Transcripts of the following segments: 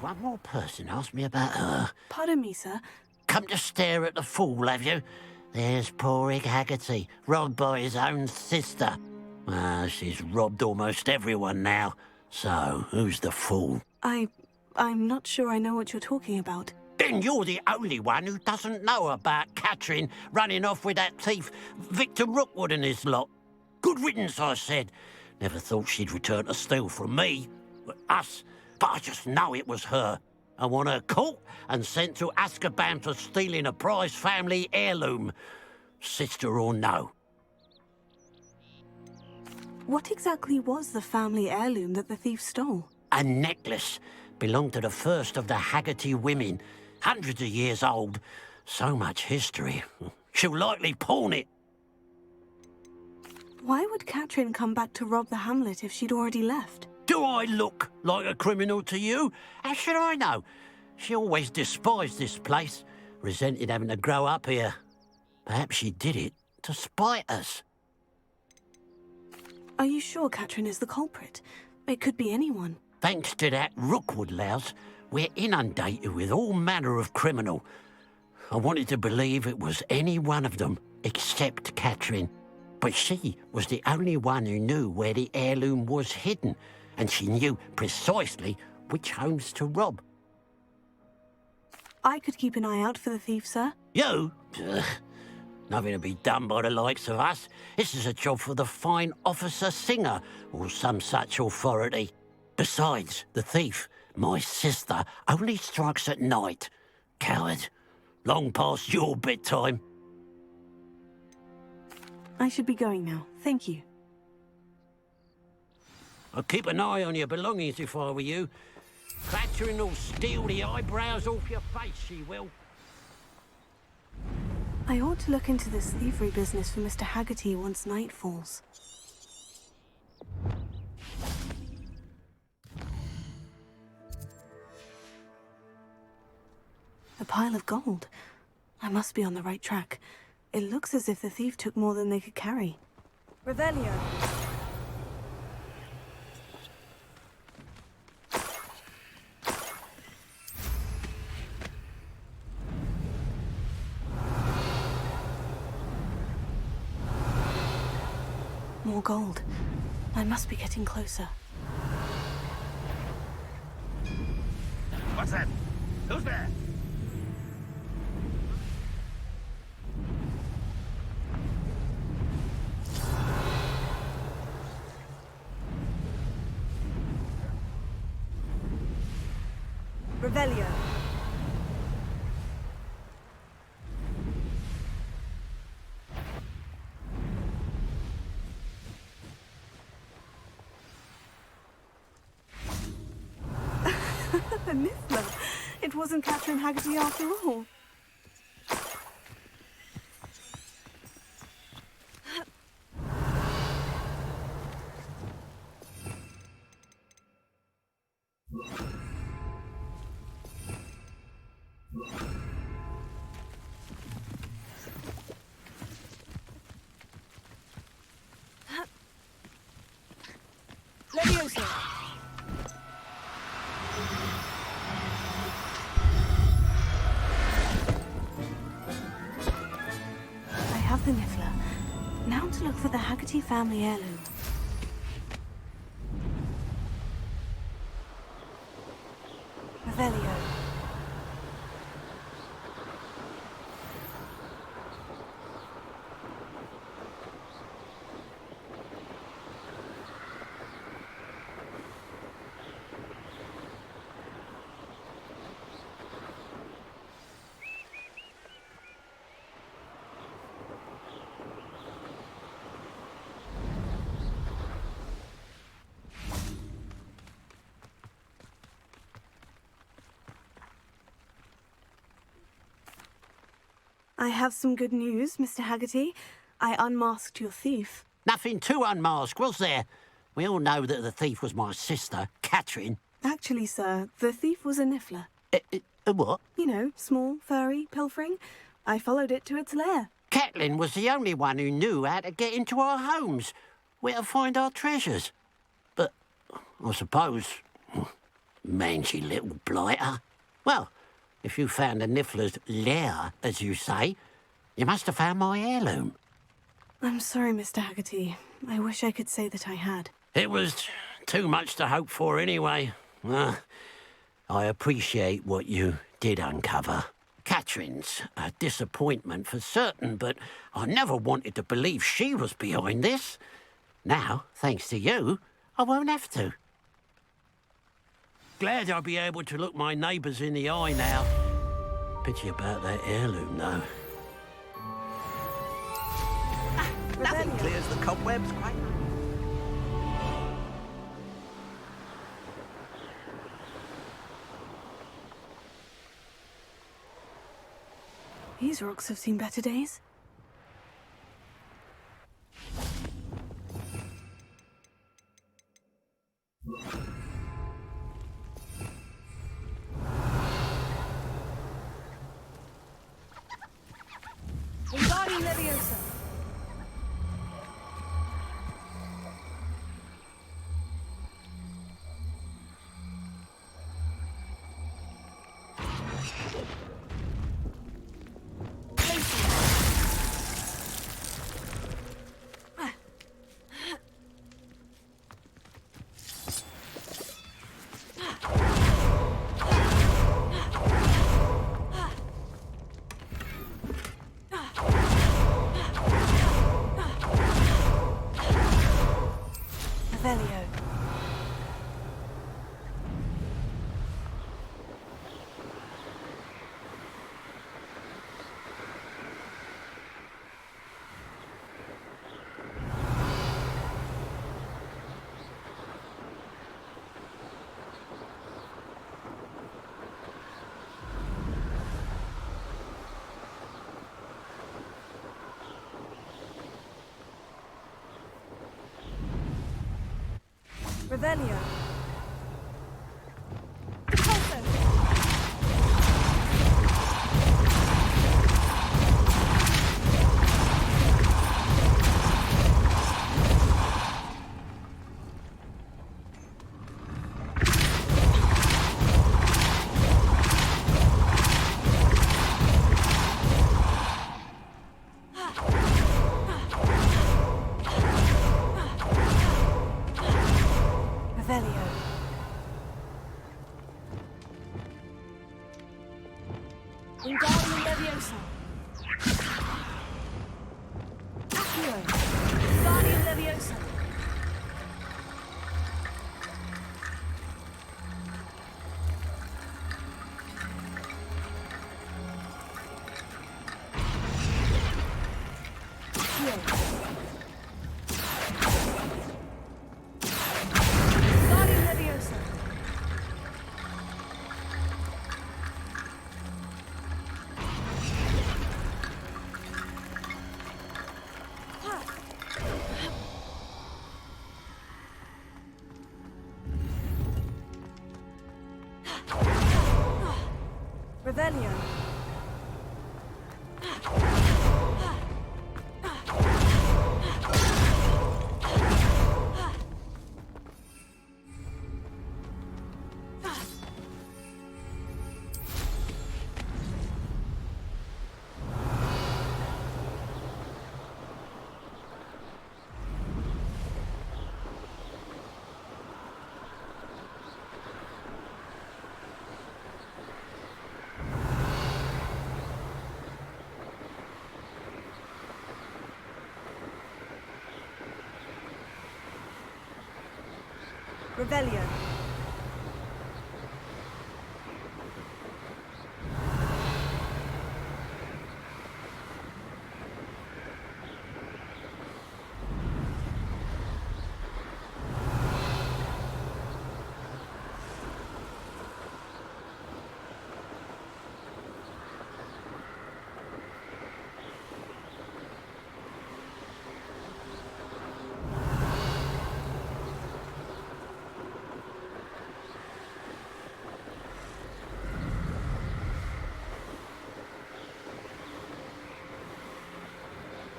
one more person asked me about her. Pardon me, sir. Come to stare at the fool, have you? There's poor Ig Haggerty, robbed by his own sister. Well, she's robbed almost everyone now. So, who's the fool? I'm not sure I know what you're talking about. Then you're the only one who doesn't know about Catherine running off with that thief, Victor Rookwood and his lot. Good riddance, I said. Never thought she'd return to steal from me, us, but I just know it was her. I want her caught and sent to Azkaban for stealing a prized family heirloom, sister or no. What exactly was the family heirloom that the thief stole? A necklace belonged to the first of the Haggerty women, hundreds of years old. So much history. She'll likely pawn it. Why would Catherine come back to rob the hamlet if she'd already left? Do I look like a criminal to you? How should I know? She always despised this place, resented having to grow up here. Perhaps she did it to spite us. Are you sure Catherine is the culprit? It could be anyone. Thanks to that Rookwood louse, we're inundated with all manner of criminal. I wanted to believe it was any one of them, except Catherine. But she was the only one who knew where the heirloom was hidden, and she knew precisely which homes to rob. I could keep an eye out for the thief, sir. You? Ugh. Nothing to be done by the likes of us. This is a job for the fine officer Singer, or some such authority. Besides, the thief, my sister, only strikes at night. Coward. Long past your bedtime. I should be going now. Thank you. I'd keep an eye on your belongings if I were you. Catherine will steal the eyebrows off your face, she will. I ought to look into this thievery business for Mr. Haggerty once night falls. A pile of gold. I must be on the right track. It looks as if the thief took more than they could carry. Revelio. More gold. I must be getting closer. What's that? Who's there? Revelio. A Niffler. It wasn't Catherine Haggerty after all. Leviosa. I have the Niffler. Now to look for the Haggerty family heirloom. Revelio. I have some good news, Mr. Haggerty. I unmasked your thief. Nothing to unmask, was there? We all know that the thief was my sister, Catherine. Actually, sir, the thief was a Niffler. A what? You know, small, furry, pilfering. I followed it to its lair. Catelyn was the only one who knew how to get into our homes, where to find our treasures. But I suppose Mangy little blighter. Well, if you found the Niffler's lair, as you say, you must have found my heirloom. I'm sorry, Mr. Haggerty. I wish I could say that I had. It was too much to hope for anyway. I appreciate what you did uncover. Catherine's a disappointment for certain, but I never wanted to believe she was behind this. Now, thanks to you, I won't have to. Glad I'll be able to look my neighbours in the eye now. Pity about that heirloom, though. Nothing clears the cobwebs quite. These rocks have seen better days. Wingardium Leviosa. Revelio. Revelio. Revelio. Wingardium Leviosa. Accio. Wingardium Leviosa. Accio. Wingardium Leviosa. Revelio. Revelio.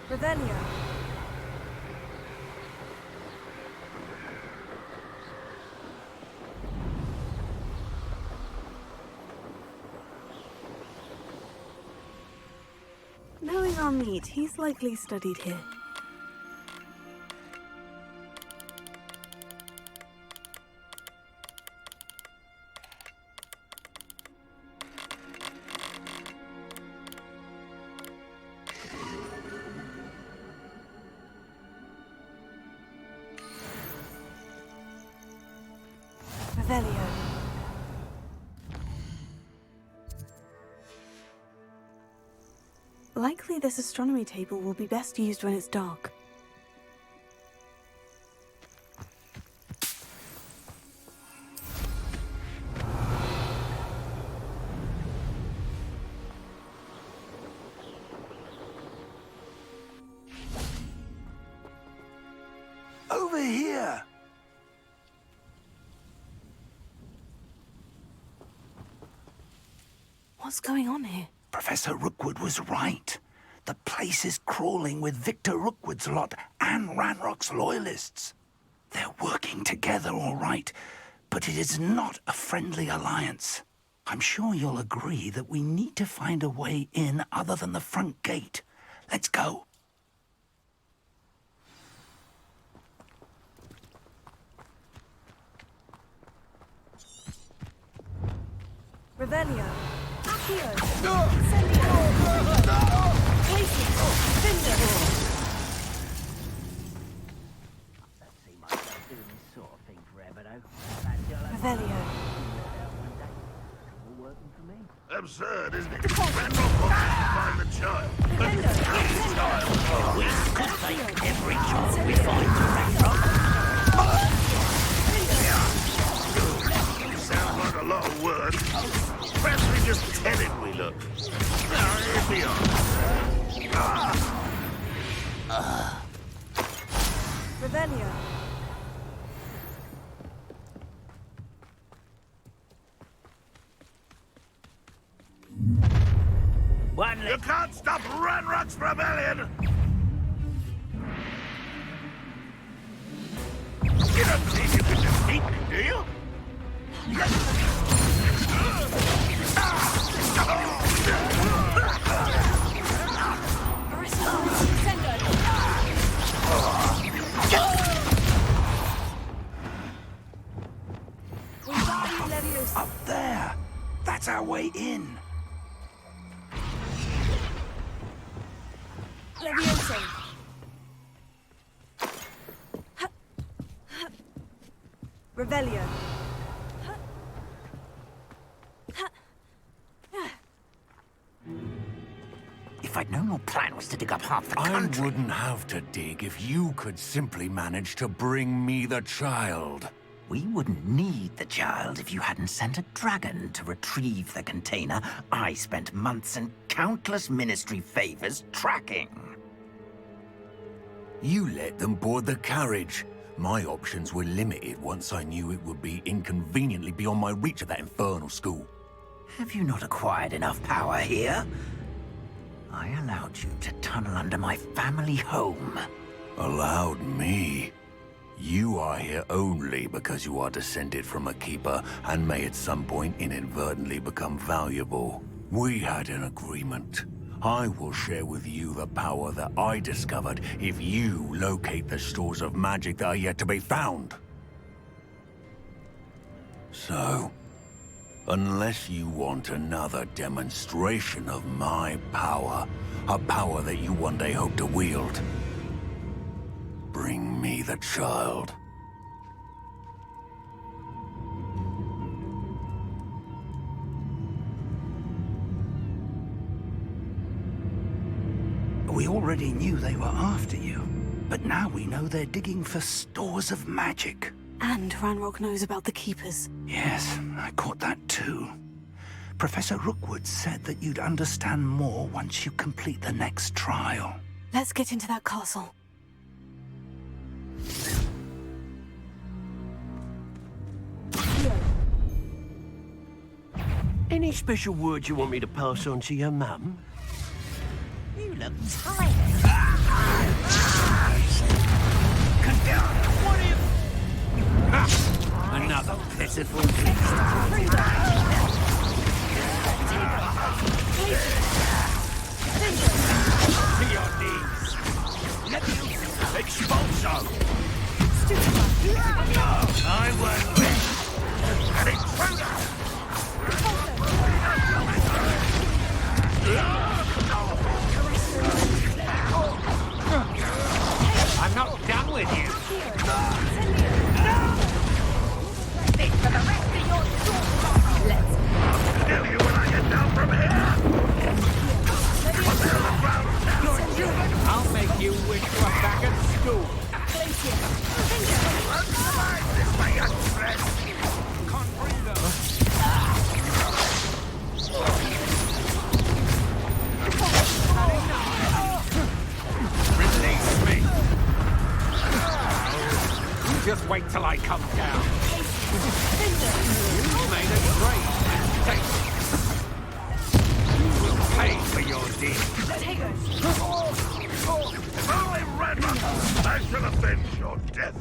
Revelio. Knowing our meat, he's likely studied here. Revelio. Likely this astronomy table will be best used when it's dark. Over here! What's going on here? Professor Rookwood was right. The place is crawling with Victor Rookwood's lot and Ranrock's loyalists. They're working together all right, but it is not a friendly alliance. I'm sure you'll agree that we need to find a way in other than the front gate. Let's go. Revelio. Accio. Incendio. Casey. Cinder. I don't see myself doing this sort of thing forever, though. Revelio. All working for me. Absurd, isn't it? Ranrock wants us to find the child. We could take every chance we find to Ranrock. Sounds like a lot of work. Perhaps we just tell him we look. Here we are. Revelio. You can't stop Ranrock's rebellion! You don't think you can defeat me, do you? Up there! That's our way in! Levioso. Revelio. If I'd known your plan was to dig up half the I country... wouldn't have to dig if you could simply manage to bring me the child. We wouldn't need the child if you hadn't sent a dragon to retrieve the container I spent months and countless ministry favors tracking. You let them board the carriage. My options were limited once I knew it would be inconveniently beyond my reach at that infernal school. Have you not acquired enough power here? I allowed you to tunnel under my family home. Allowed me? You are here only because you are descended from a keeper and may at some point inadvertently become valuable. We had an agreement. I will share with you the power that I discovered if you locate the stores of magic that are yet to be found. So, unless you want another demonstration of my power, a power that you one day hope to wield, bring me the child. We already knew they were after you, but now we know they're digging for stores of magic. And Ranrock knows about the Keepers. Yes, I caught that too. Professor Rookwood said that you'd understand more once you complete the next trial. Let's get into that castle. Any special words you want me to pass on to your mum? You look tired. Another pitiful beast. Just wait till I come down. You made a great mistake. You will pay for your deeds. If only Redmond, I shall avenge your death.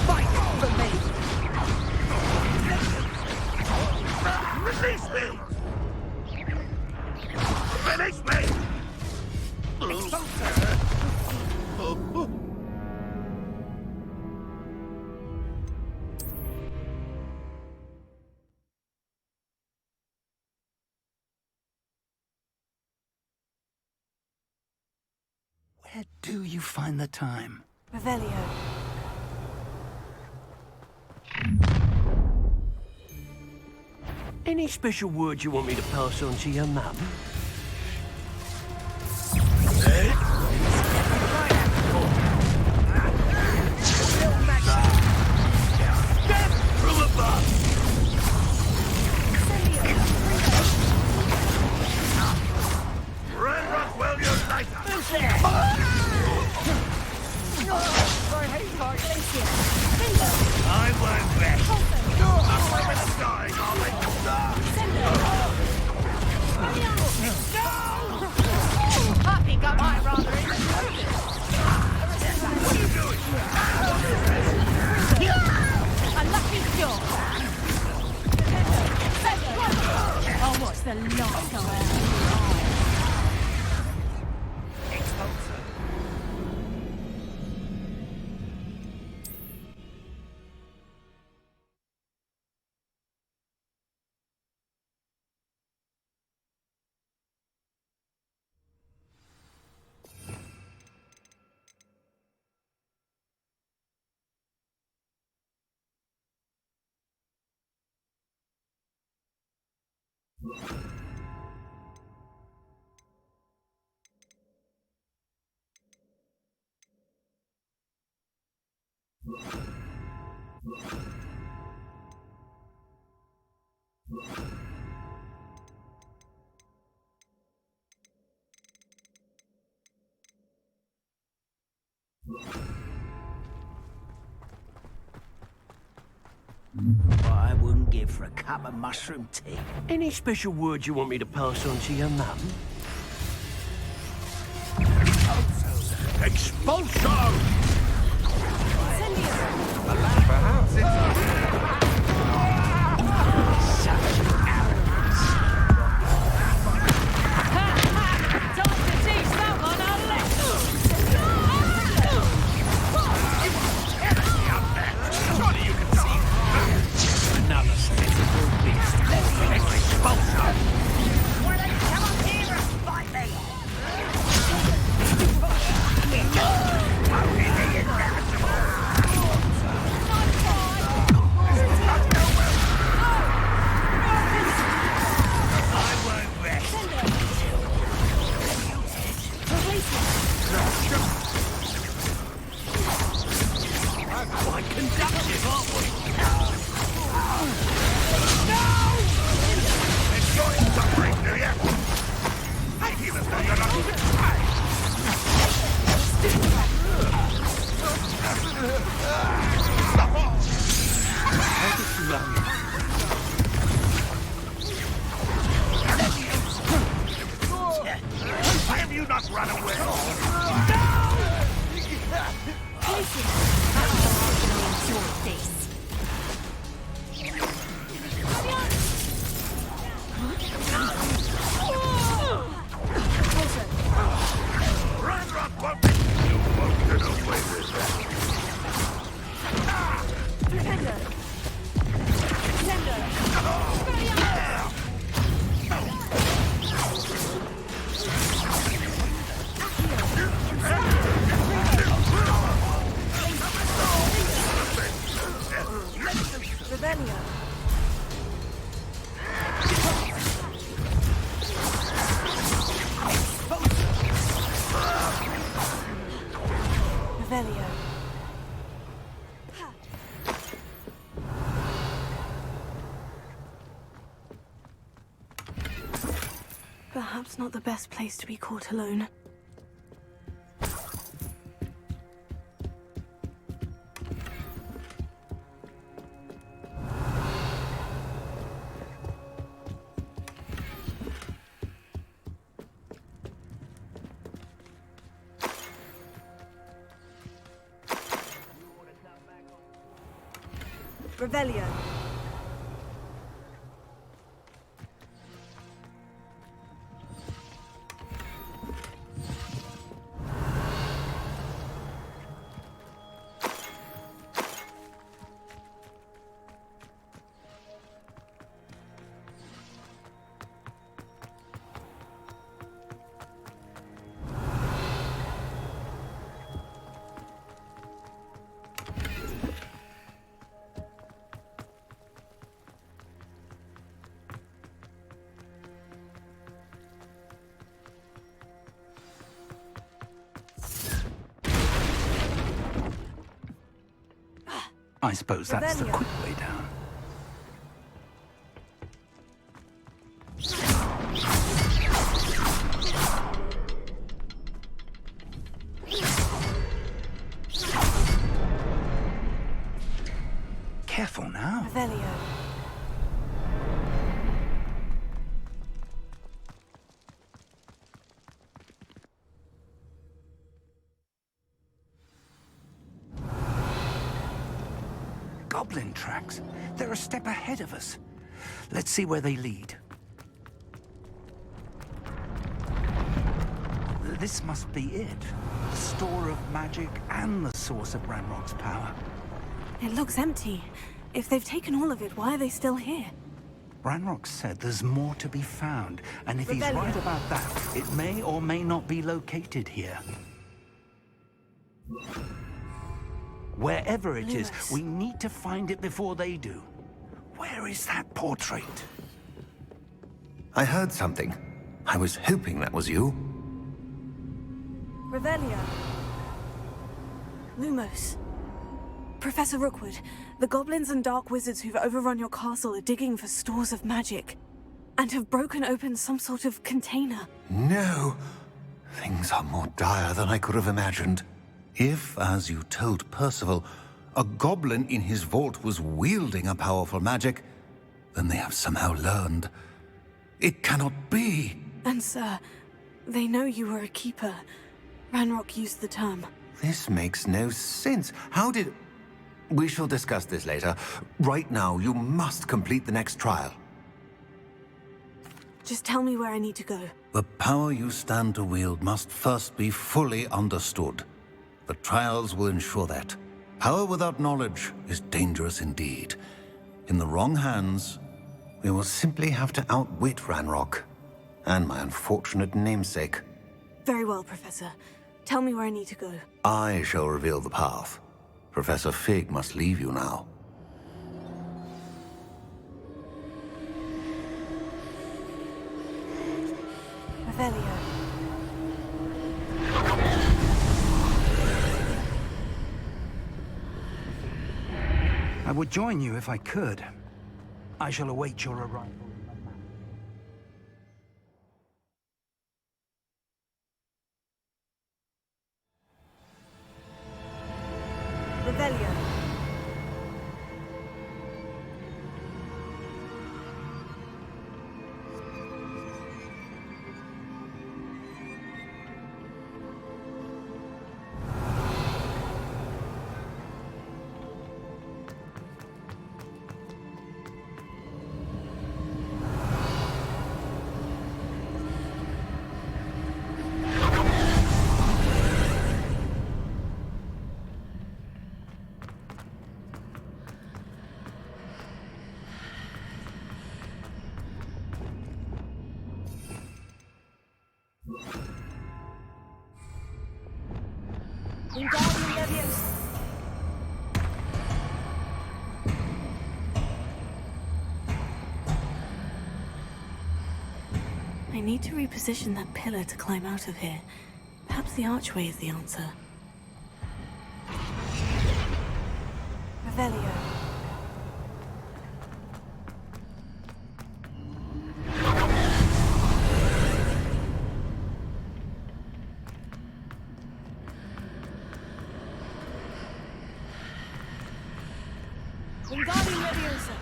Fight for me. Release me! Finish me! Where do you find the time? Revelio. Any special words you want me to pass on to your mum? From above! Ranrock, well, you're later! I won't bet. I'm dying, I'll let you die. I think I might rather enjoy this. What are you doing? A lucky shot. I'll watch the light go out. What I wouldn't give for a cup of mushroom tea. Any special words you want me to pass on to your mum? Expulso! Perhaps it's... Time to teach someone a lesson. Surely you can see another sensible beast. Expulso! Why don't you come up here and fight me? Quite conductive, aren't we? Enjoying suffering, do you? I even though you're not even Why have you not run away? Ranrock won't be... You won't get away with that. Revelio. Revelio. Perhaps not the best place to be caught alone. Revelio. I suppose that's the Revelio. quick way down. Careful now. Revelio. Goblin tracks. They're a step ahead of us. Let's see where they lead. This must be it. The store of magic and the source of Ranrock's power. It looks empty. If they've taken all of it, why are they still here? Ranrock said there's more to be found, and if he's Revelio. right about that, it may or may not be located here. Wherever it is, Lewis. we need to find it before they do. Where is that portrait? I heard something. I was hoping that was you. Revelio. Lumos. Professor Rookwood, the goblins and dark wizards who've overrun your castle are digging for stores of magic and have broken open some sort of container. No. Things are more dire than I could have imagined. If, as you told Percival, a goblin in his vault was wielding a powerful magic, then they have somehow learned. It cannot be. And sir, they know you were a keeper. Ranrock used the term. This makes no sense. How did... We shall discuss this later. Right now, you must complete the next trial. Just tell me where I need to go. The power you stand to wield must first be fully understood. The trials will ensure that. Power without knowledge is dangerous indeed. In the wrong hands, we will simply have to outwit Ranrock and my unfortunate namesake. Very well, Professor. Tell me where I need to go. I shall reveal the path. Professor Fig must leave you now. Revelio. I would join you if I could. I shall await your arrival. Revelio. Wingardium Leviosa. I need to reposition that pillar to climb out of here. Perhaps the archway is the answer. Revelio. Wingardium Leviosa.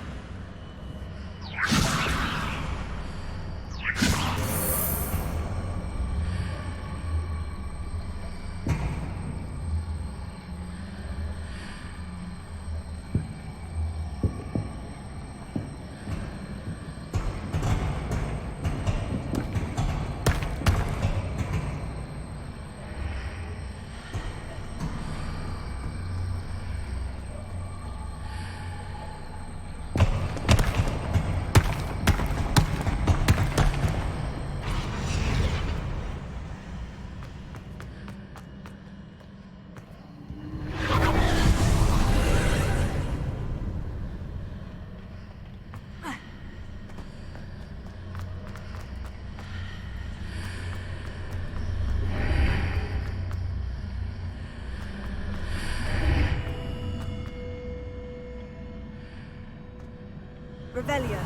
Revelio.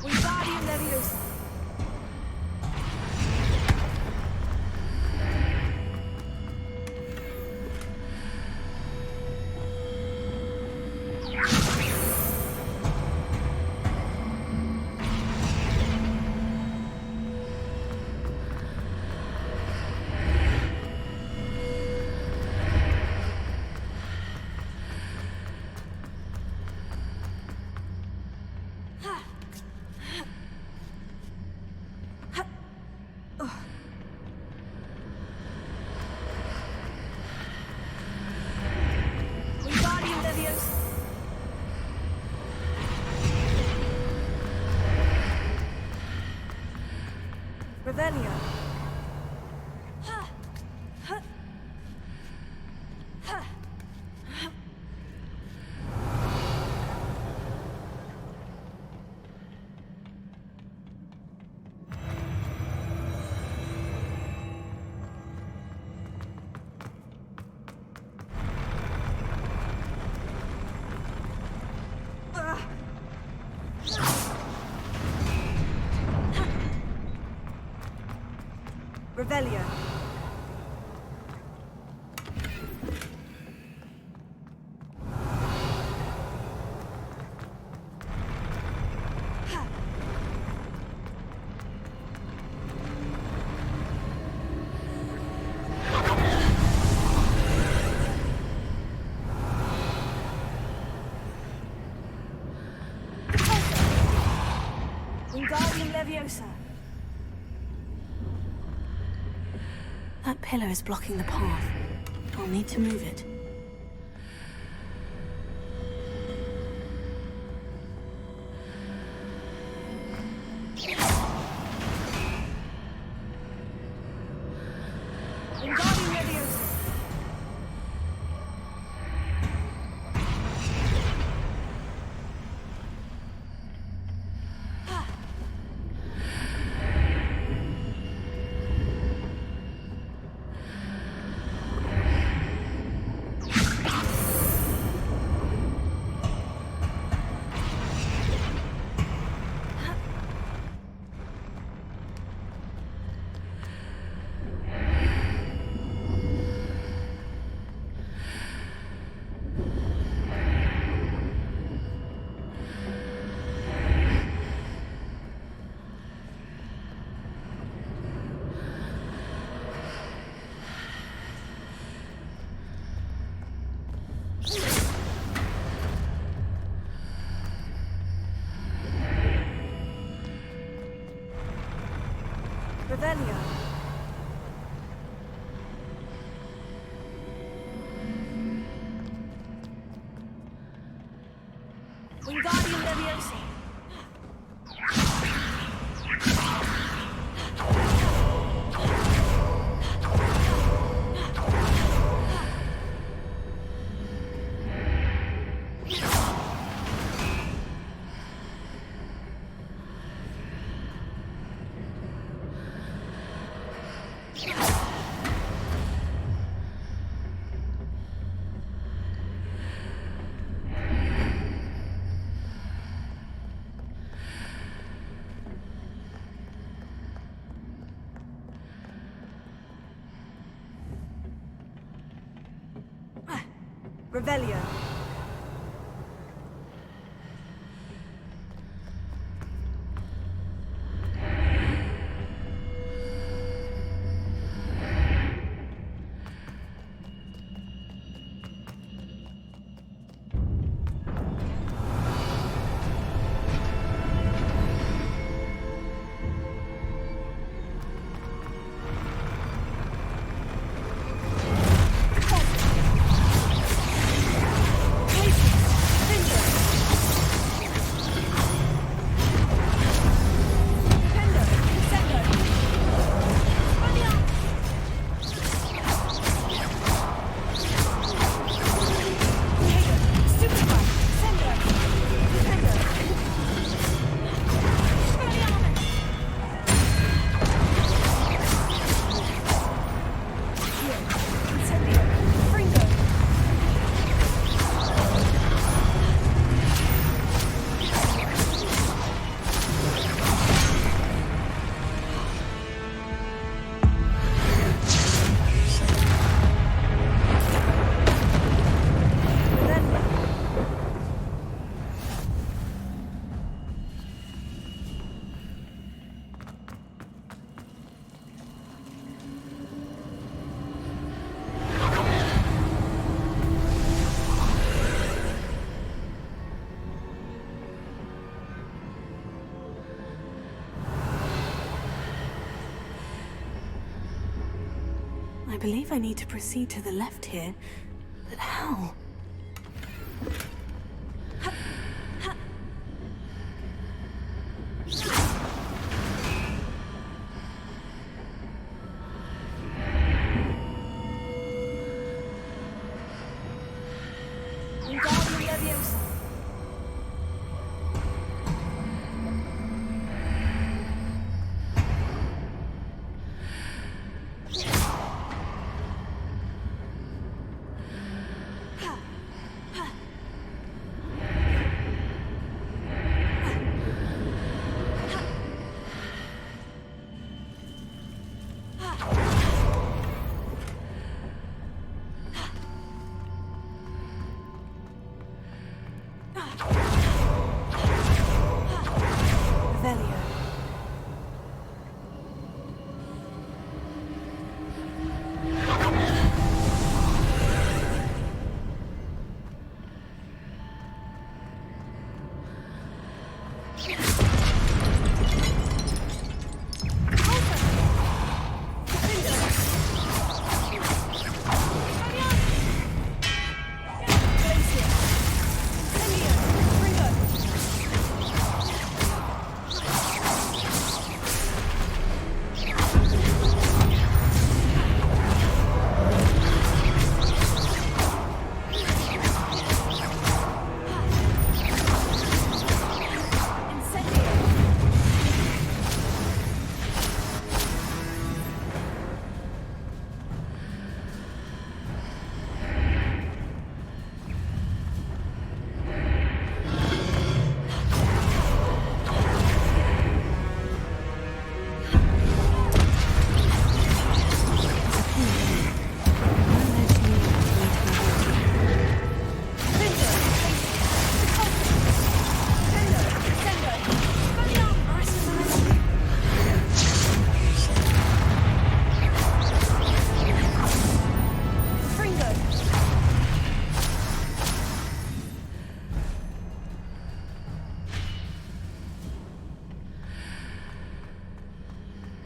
Wingardium Leviosa. Wingardium Leviosa. Revelio. Revelio. Wingardium Leviosa. That pillar is blocking the path. I'll need to move it. Wingardium Leviosa. Revelio. Wingardium Leviosa. Revelio. I believe I need to proceed to the left here, but how?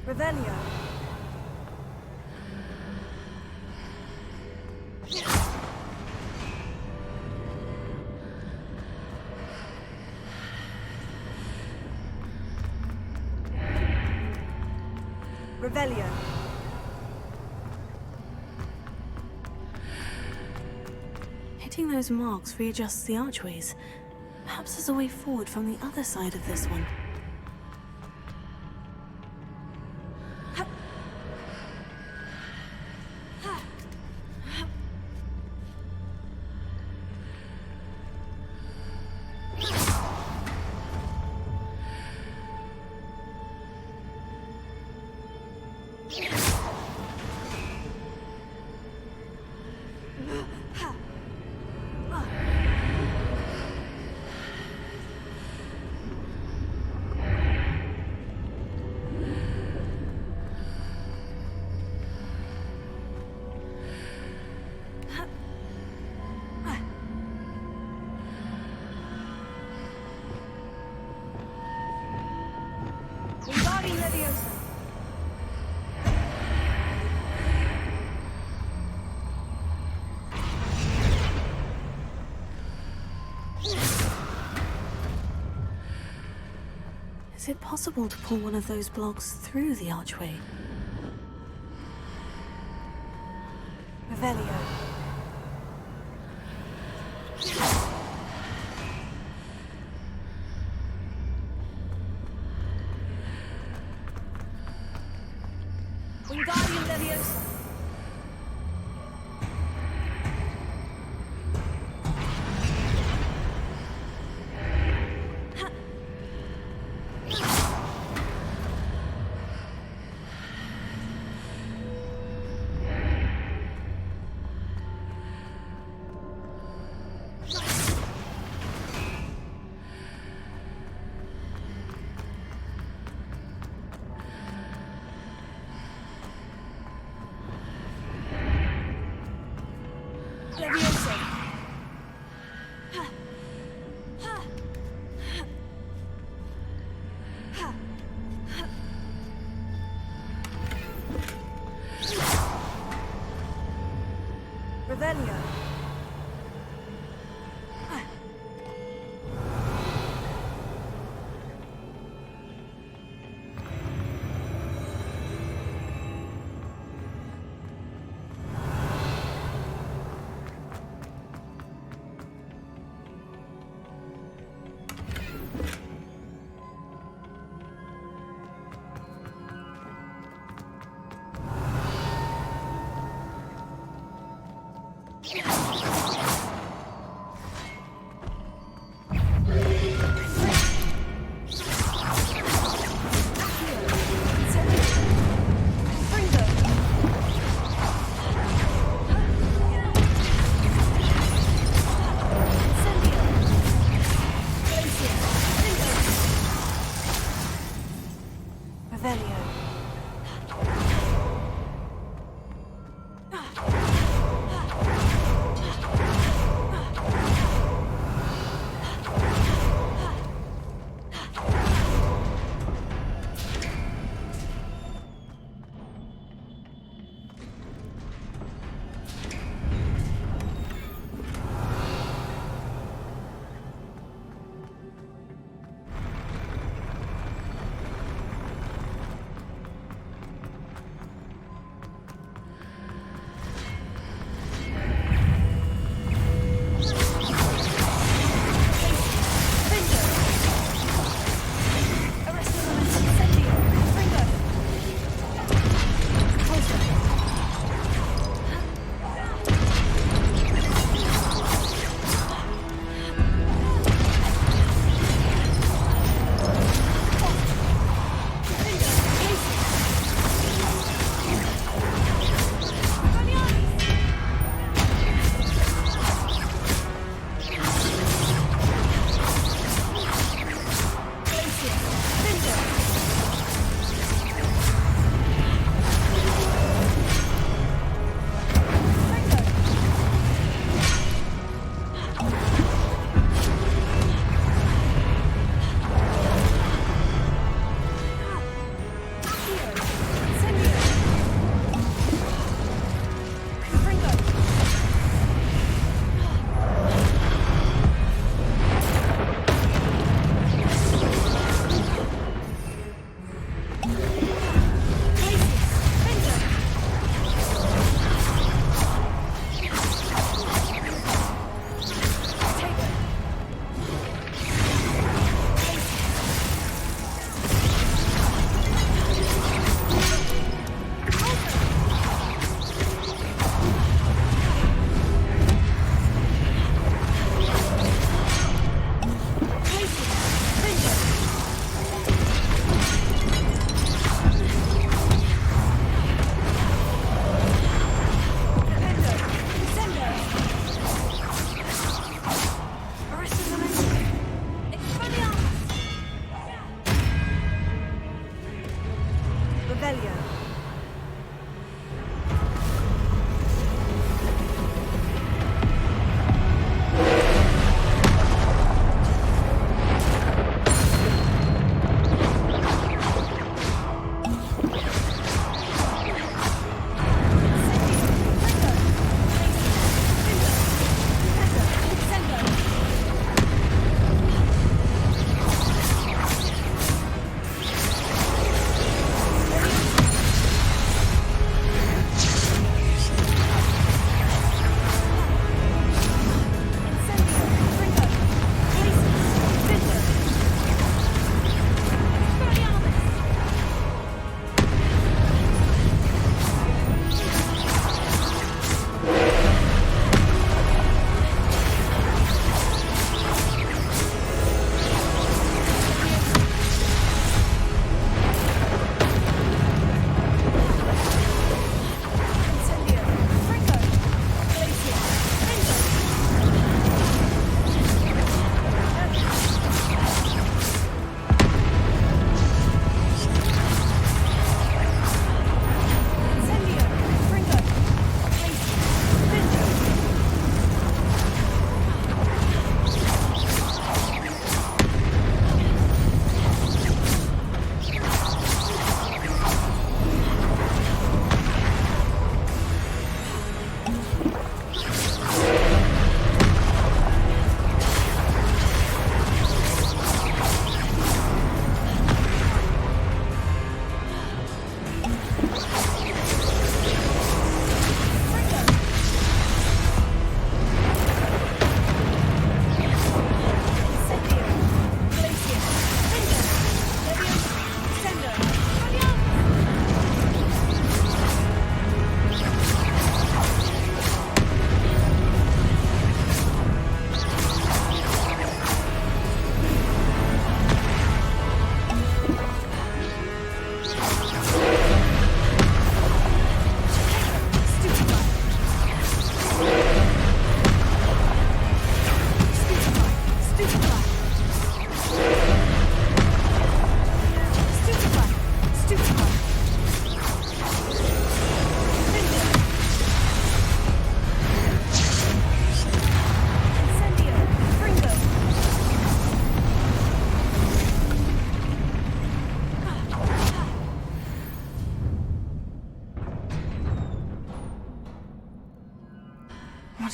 Revelio. Revelio. Hitting those marks readjusts the archways. Perhaps there's a way forward from the other side of this one. Is it possible to pull one of those blocks through the archway? Revelio. Wingardium Leviosa.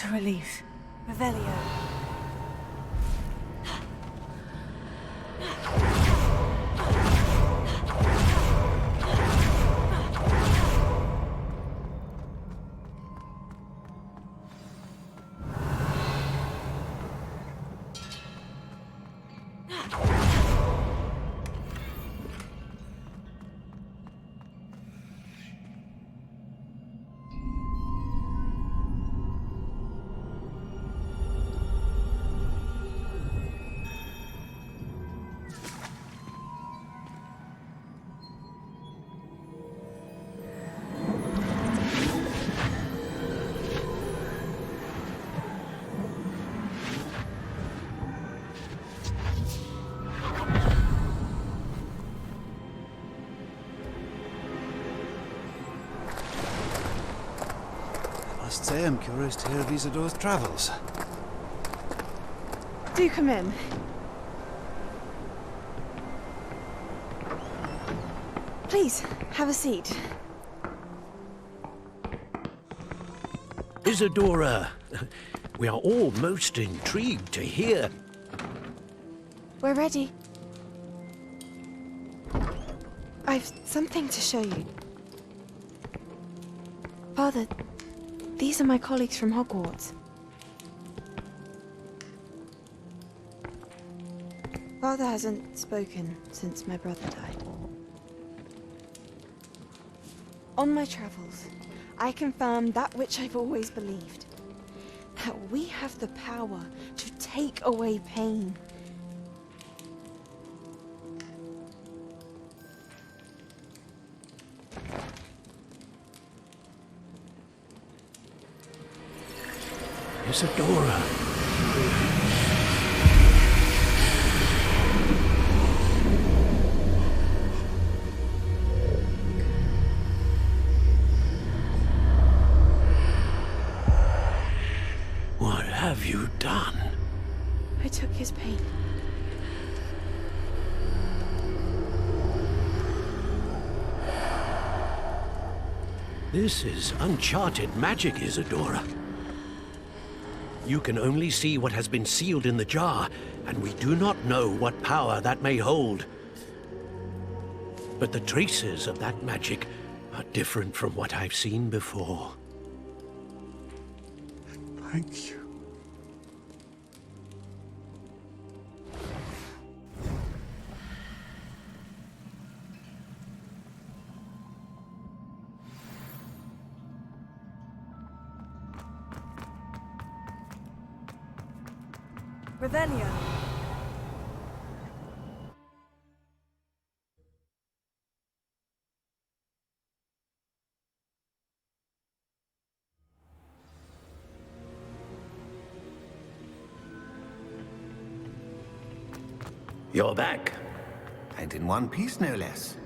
What a relief. Revelio. I must say I'm curious to hear of Isadore's travels. Do come in. Please, have a seat. Isadora, we are all most intrigued to hear. We're ready. I've something to show you. Father, these are my colleagues from Hogwarts. Father hasn't spoken since my brother died. On my travels, I confirmed that which I've always believed. That we have the power to take away pain. Isadora. What have you done? I took his pain. This is uncharted magic, Isadora. You can only see what has been sealed in the jar, and we do not know what power that may hold. But the traces of that magic are different from what I've seen before. Thank you. Revelio. You're back. And in one piece, no less.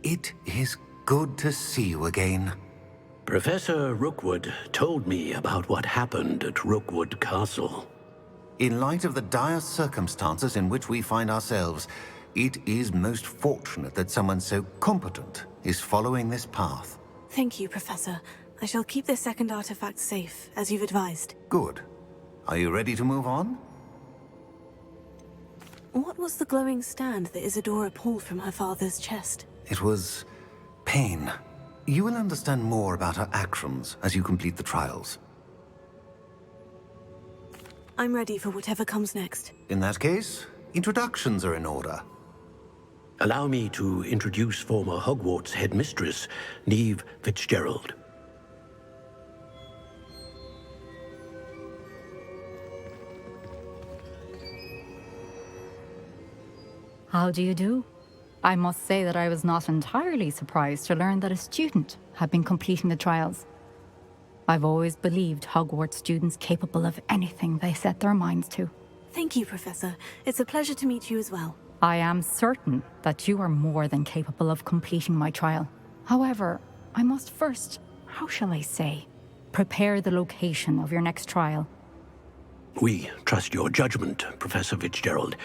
It is good to see you again. Professor Rookwood told me about what happened at Rookwood Castle. In light of the dire circumstances in which we find ourselves, it is most fortunate that someone so competent is following this path. Thank you, Professor. I shall keep this second artifact safe, as you've advised. Good. Are you ready to move on? What was the glowing stand that Isadora pulled from her father's chest? It was pain. You will understand more about her actions as you complete the trials. I'm ready for whatever comes next. In that case, introductions are in order. Allow me to introduce former Hogwarts headmistress, Neve Fitzgerald. How do you do? I must say that I was not entirely surprised to learn that a student had been completing the trials. I've always believed Hogwarts students capable of anything they set their minds to. Thank you, Professor. It's a pleasure to meet you as well. I am certain that you are more than capable of completing my trial. However, I must first, how shall I say, prepare the location of your next trial. We trust your judgment, Professor Fitzgerald.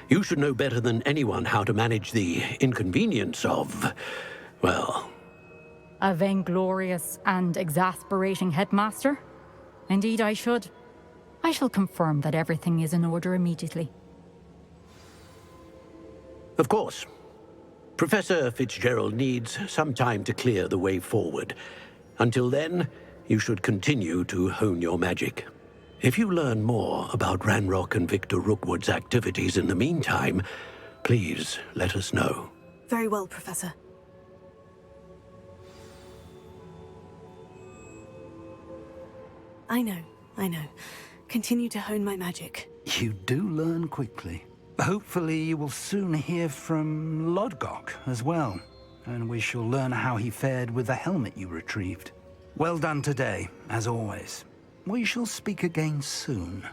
You should know better than anyone how to manage the inconvenience of, well... A vainglorious and exasperating headmaster? Indeed, I should. I shall confirm that everything is in order immediately. Of course. Professor Fitzgerald needs some time to clear the way forward. Until then, you should continue to hone your magic. If you learn more about Ranrock and Victor Rookwood's activities in the meantime, please let us know. Very well, Professor. I know. Continue to hone my magic. You do learn quickly. Hopefully you will soon hear from Lodgok as well, and we shall learn how he fared with the helmet you retrieved. Well done today, as always. We shall speak again soon.